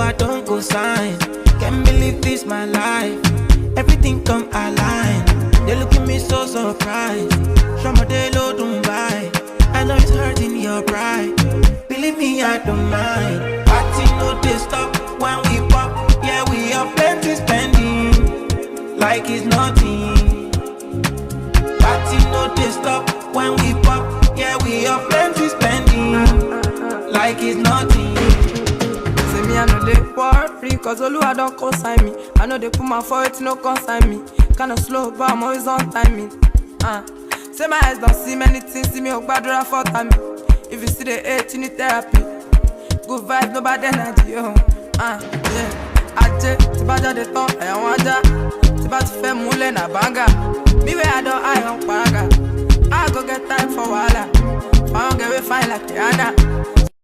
I don't go sign. Can't believe this my life. Everything come align. They look at me so surprised. Shama de lo Dubai. I know it's hurting your pride. Believe me, I don't mind. Party no they stop when we pop. Yeah, we have plenty spending like it's nothing. Party no they stop when we pop. Yeah, we have plenty spending like it's nothing. Say me I know they worry, cause Oluwa don't consign me. I know they put my foot, no consign me. Kinda slow, but I'm always on timing. Say my eyes don't see many things, see me up bad for time. If you see the hate, you need therapy. Good vibes, no bad energy, yo. Yeah. Aje, tibaja de ton, I want ja. Tiba ti fe mule na banga. Me where I don't, I on paraga. I go get time for wala. I don't get we fine like Rihanna.